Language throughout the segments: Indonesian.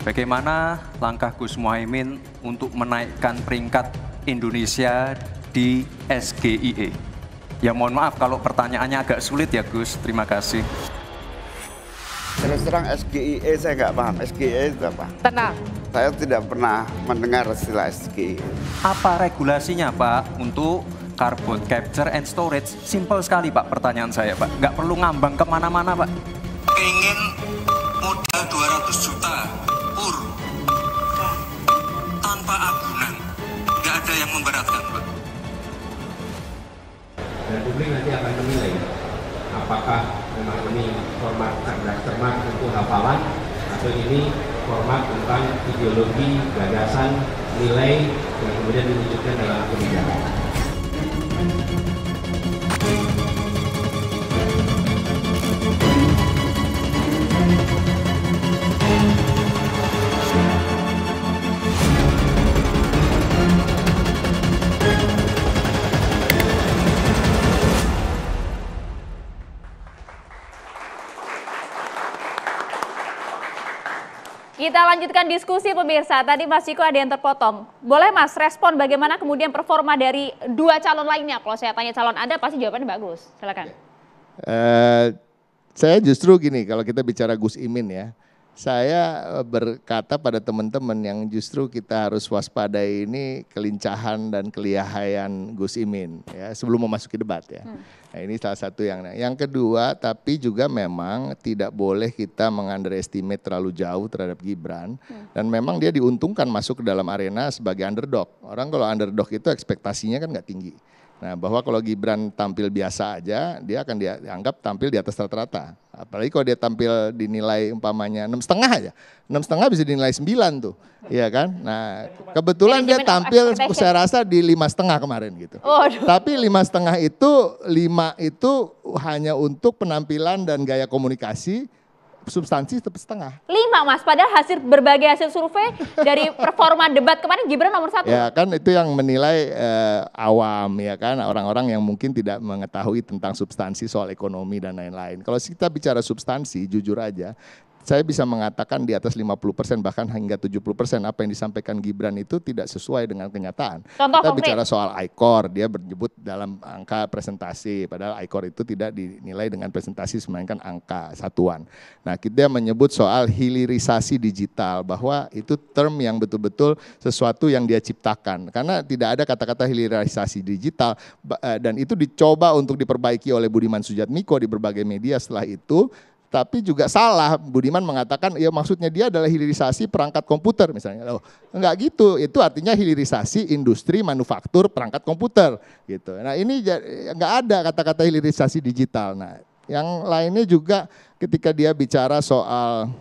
Bagaimana langkah Gus Muhaimin untuk menaikkan peringkat Indonesia di SGIE? Ya mohon maaf kalau pertanyaannya agak sulit ya Gus, terima kasih. Terus terang SGIE saya nggak paham, SGIE itu apa? Tenang. Saya tidak pernah mendengar istilah SGIE. Apa regulasinya Pak untuk carbon capture and storage? Simpel sekali Pak pertanyaan saya Pak, nggak perlu ngambang kemana-mana Pak. Pengen modal 200 juta pur tanpa agunan, nggak ada yang memberatkan Pak. Dan publik nanti akan menilai apakah memang ini format cermat untuk hafalan atau ini format tentang ideologi, gagasan, nilai yang kemudian diwujudkan dalam kebijakan. Kita lanjutkan diskusi pemirsa. Tadi Mas Ciko ada yang terpotong. Boleh Mas respon bagaimana kemudian performa dari dua calon lainnya? Kalau saya tanya calon Anda pasti jawabannya bagus. Silakan. Saya justru gini, kalau kita bicara Gus Imin ya, saya berkata pada teman-teman yang justru kita harus waspadai ini kelincahan dan kelihayan Gus Imin ya sebelum memasuki debat ya. Nah ini salah satu yang kedua, tapi juga memang tidak boleh kita mengunderestimate terlalu jauh terhadap Gibran dan memang dia diuntungkan masuk ke dalam arena sebagai underdog. Orang kalau underdog itu ekspektasinya kan nggak tinggi. Nah bahwa kalau Gibran tampil biasa aja, dia akan dianggap tampil di atas rata-rata. Apalagi kalau dia tampil dinilai umpamanya 6,5 aja. 6,5 bisa dinilai 9 tuh. Iya kan? Nah kebetulan dia tampil saya rasa di 5,5 kemarin gitu. Tapi 5,5 itu hanya untuk penampilan dan gaya komunikasi. Substansi tetap setengah. 5 Mas, padahal berbagai hasil survei dari performa debat kemarin Gibran nomor 1. Ya kan itu yang menilai awam ya kan, orang-orang yang mungkin tidak mengetahui tentang substansi soal ekonomi dan lain-lain. Kalau kita bicara substansi, jujur aja, saya bisa mengatakan di atas 50% bahkan hingga 70% apa yang disampaikan Gibran itu tidak sesuai dengan kenyataan. Contoh kita konkret. Bicara soal ICOR, dia menyebut dalam angka presentasi, padahal ICOR itu tidak dinilai dengan presentasi melainkan angka satuan. Nah kita menyebut soal hilirisasi digital, bahwa itu term yang betul-betul sesuatu yang dia ciptakan. Karena tidak ada kata-kata hilirisasi digital dan itu dicoba untuk diperbaiki oleh Budiman Sujatmiko di berbagai media setelah itu. Tapi juga salah, Budiman mengatakan ya maksudnya dia adalah hilirisasi perangkat komputer misalnya. Loh, enggak gitu, itu artinya hilirisasi industri manufaktur perangkat komputer gitu. Nah ini enggak ada kata-kata hilirisasi digital. Nah yang lainnya juga ketika dia bicara soal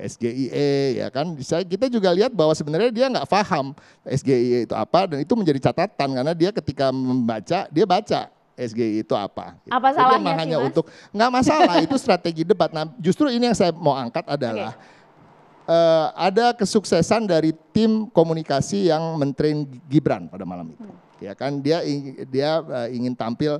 SGIE ya kan, kita juga lihat bahwa sebenarnya dia nggak paham SGIE itu apa dan itu menjadi catatan karena dia ketika membaca, dia baca SGI itu apa? Gitu. Apa salahnya sih hanya Mas? untuk nggak masalah itu strategi debat. Nah justru ini yang saya mau angkat adalah ada kesuksesan dari tim komunikasi yang mentrain Gibran pada malam itu. Ya kan dia ingin tampil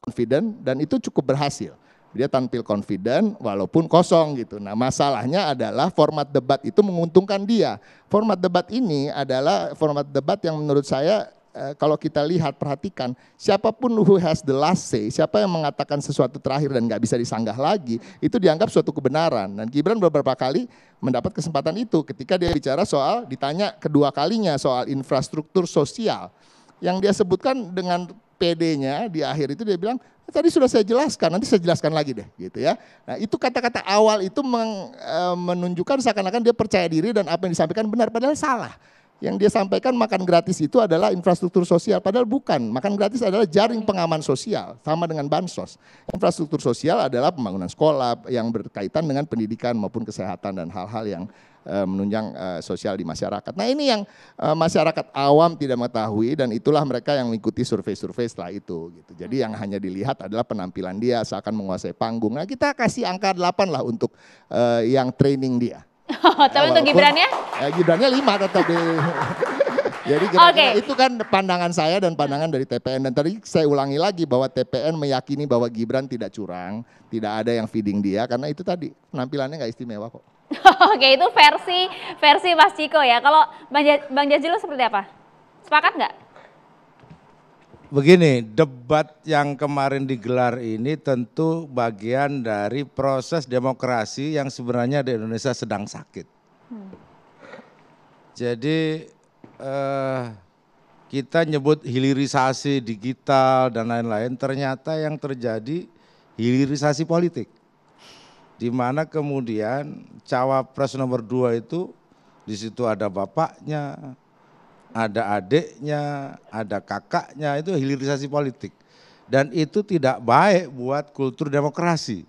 confident dan itu cukup berhasil. Dia tampil confident walaupun kosong gitu. Nah masalahnya adalah format debat itu menguntungkan dia. Format debat ini adalah format debat yang menurut saya kalau kita lihat, perhatikan, siapapun who has the last say, siapa yang mengatakan sesuatu terakhir dan nggak bisa disanggah lagi, itu dianggap suatu kebenaran. Dan Gibran beberapa kali mendapat kesempatan itu ketika dia bicara soal, ditanya kedua kalinya soal infrastruktur sosial. Yang dia sebutkan dengan PD-nya di akhir itu dia bilang, tadi sudah saya jelaskan, nanti saya jelaskan lagi deh gitu ya. Nah itu kata-kata awal itu menunjukkan seakan-akan dia percaya diri dan apa yang disampaikan benar, padahal salah. Yang dia sampaikan makan gratis itu adalah infrastruktur sosial, padahal bukan. Makan gratis adalah jaring pengaman sosial, sama dengan bansos. Infrastruktur sosial adalah pembangunan sekolah yang berkaitan dengan pendidikan maupun kesehatan dan hal-hal yang menunjang sosial di masyarakat. Nah ini yang masyarakat awam tidak mengetahui dan itulah mereka yang mengikuti survei-survei setelah itu. Gitu. Jadi yang hanya dilihat adalah penampilan dia seakan menguasai panggung. Nah kita kasih angka 8 lah untuk yang training dia. Tapi untuk Gibrannya? Gibrannya 5 tetap di. Jadi kira-kira itu kan pandangan saya dan pandangan dari TPN. Dan tadi saya ulangi lagi bahwa TPN meyakini bahwa Gibran tidak curang, tidak ada yang feeding dia karena itu tadi penampilannya nggak istimewa kok. Oke, itu versi Mas Ciko ya. Kalau Bang Jazilul seperti apa? Sepakat nggak? Begini, debat yang kemarin digelar ini tentu bagian dari proses demokrasi yang sebenarnya di Indonesia sedang sakit. Jadi kita nyebut hilirisasi digital dan lain-lain, ternyata yang terjadi hilirisasi politik. Di mana kemudian cawapres nomor 2 itu di situ ada bapaknya, ada adiknya, ada kakaknya, itu hilirisasi politik. Dan itu tidak baik buat kultur demokrasi.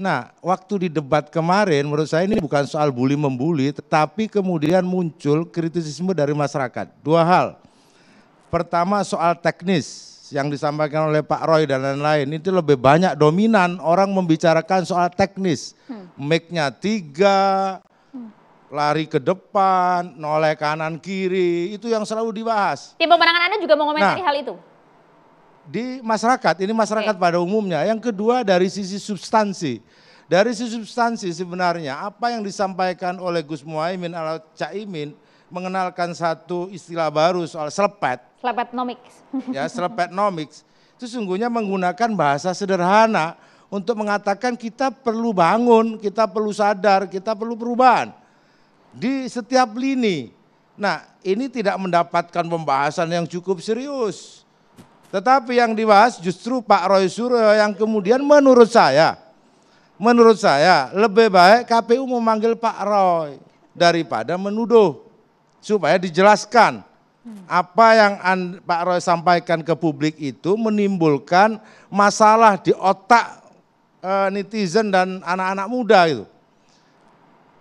Nah, waktu di debat kemarin menurut saya ini bukan soal bully-membuli, tetapi kemudian muncul kritisisme dari masyarakat. Dua hal. Pertama soal teknis yang disampaikan oleh Pak Roy dan lain-lain, itu lebih banyak dominan orang membicarakan soal teknis. Mic-nya 3, lari ke depan, noleh kanan kiri, itu yang selalu dibahas. Tim pemenangan Anda juga mengomentari hal itu? Di masyarakat, ini masyarakat pada umumnya. Yang kedua dari sisi substansi. Dari sisi substansi sebenarnya apa yang disampaikan oleh Gus Muhaimin atau Caimin mengenalkan satu istilah baru soal selepet. Selepetnomics. Ya, selepetnomics. Itu sungguhnya menggunakan bahasa sederhana untuk mengatakan kita perlu bangun, kita perlu sadar, kita perlu perubahan di setiap lini. Nah, ini tidak mendapatkan pembahasan yang cukup serius. Tetapi yang dibahas justru Pak Roy Suryo yang kemudian menurut saya lebih baik KPU memanggil Pak Roy daripada menuduh, supaya dijelaskan apa yang Pak Roy sampaikan ke publik itu menimbulkan masalah di otak netizen dan anak-anak muda gitu.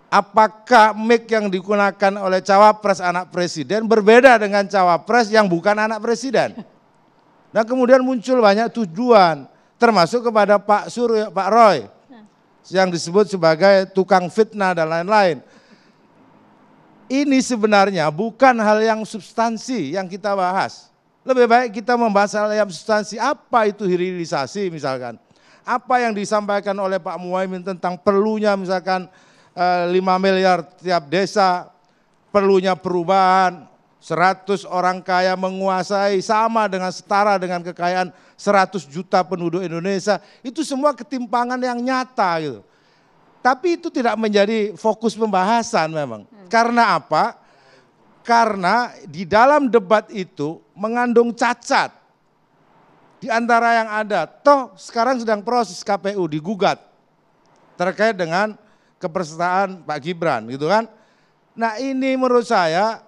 Apakah mic yang digunakan oleh cawapres anak presiden berbeda dengan cawapres yang bukan anak presiden? Dan kemudian muncul banyak tujuan, termasuk kepada Pak Suryo, Pak Roy, yang disebut sebagai tukang fitnah dan lain-lain. Ini sebenarnya bukan hal yang substansi yang kita bahas. Lebih baik kita membahas hal yang substansi. Apa itu hilirisasi misalkan? Apa yang disampaikan oleh Pak Muhaimin tentang perlunya misalkan 5 miliar tiap desa, perlunya perubahan, 100 orang kaya menguasai sama dengan setara dengan kekayaan 100 juta penduduk Indonesia. Itu semua ketimpangan yang nyata gitu. Tapi itu tidak menjadi fokus pembahasan memang. Karena apa? Karena di dalam debat itu mengandung cacat. Di antara yang ada, toh sekarang sedang proses KPU digugat terkait dengan kepesertaan Pak Gibran gitu kan. Nah ini menurut saya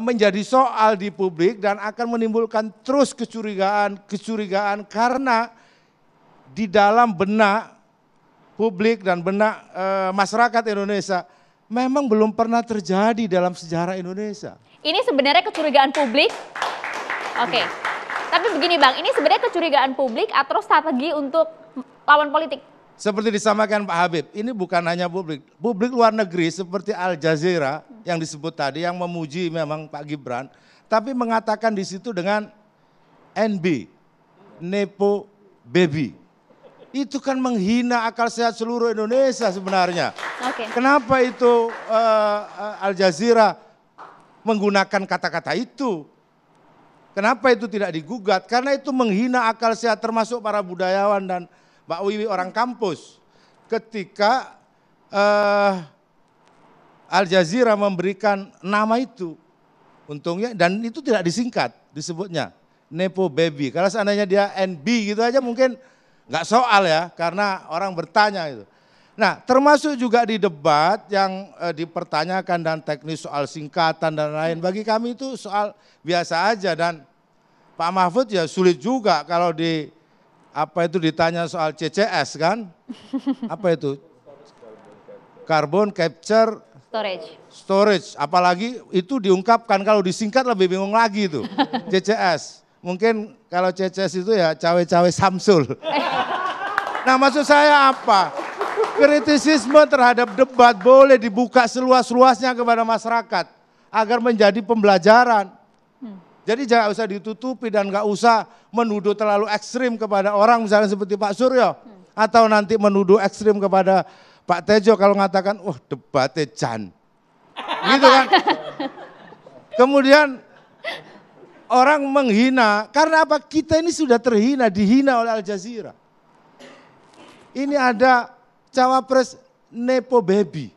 menjadi soal di publik dan akan menimbulkan terus kecurigaan karena di dalam benak publik dan benak masyarakat Indonesia memang belum pernah terjadi dalam sejarah Indonesia. Ini sebenarnya kecurigaan publik. Oke. Tapi begini Bang, ini sebenarnya kecurigaan publik atau strategi untuk lawan politik? Seperti disampaikan Pak Habib, ini bukan hanya publik. Publik luar negeri seperti Al Jazeera yang disebut tadi yang memuji memang Pak Gibran, tapi mengatakan di situ dengan NB, Nepo Baby. Itu kan menghina akal sehat seluruh Indonesia sebenarnya. Kenapa itu Al Jazeera menggunakan kata-kata itu? Kenapa itu tidak digugat? Karena itu menghina akal sehat termasuk para budayawan dan Mbak Wiwi orang kampus. Ketika Al Jazeera memberikan nama itu, untungnya dan itu tidak disingkat disebutnya Nepo Baby. Kalau seandainya dia NB gitu aja mungkin nggak soal ya, karena orang bertanya itu. Nah termasuk juga di debat yang dipertanyakan dan teknis soal singkatan dan lain, bagi kami itu soal biasa aja. Dan Pak Mahfud ya sulit juga kalau ditanya soal CCS kan, apa itu? Carbon Capture Storage, apalagi itu diungkapkan, kalau disingkat lebih bingung lagi itu, CCS. Mungkin kalau CCS itu ya cawe-cawe Samsul. Nah maksud saya apa? Kritisisme terhadap debat boleh dibuka seluas-luasnya kepada masyarakat agar menjadi pembelajaran. Jadi jangan usah ditutupi dan nggak usah menuduh terlalu ekstrim kepada orang misalnya seperti Pak Suryo. Atau nanti menuduh ekstrim kepada Pak Tejo kalau mengatakan, wah debatnya Jan. Gitu kan. Kemudian orang menghina, karena apa? Kita ini sudah terhina, dihina oleh Al Jazeera. Ini ada cawapres Nepo Baby.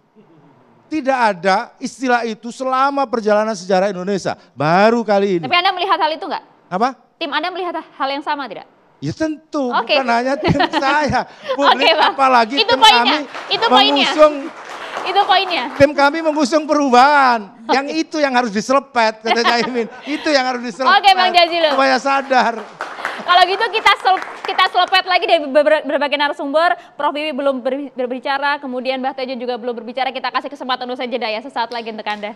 Tidak ada istilah itu selama perjalanan sejarah Indonesia, baru kali ini. Tapi Anda melihat hal itu nggak? Apa? Tim Anda melihat hal yang sama tidak? Ya tentu, Oke. bukan hanya tim saya. Publik Oke, Bang. apalagi Itu tim poinnya, kami itu poinnya. mengusung, Itu poinnya. tim kami mengusung perubahan. Yang itu yang harus diselepet, kata Caimin. Itu yang harus diselepet. Oke, Bang Jazilul. Supaya sadar. Kalau gitu kita selepet lagi dari berbagai narasumber. Prof Wiwi belum berbicara, kemudian Mbah Tejo juga belum berbicara. Kita kasih kesempatan untuk saja jeda ya sesaat lagi untuk Anda.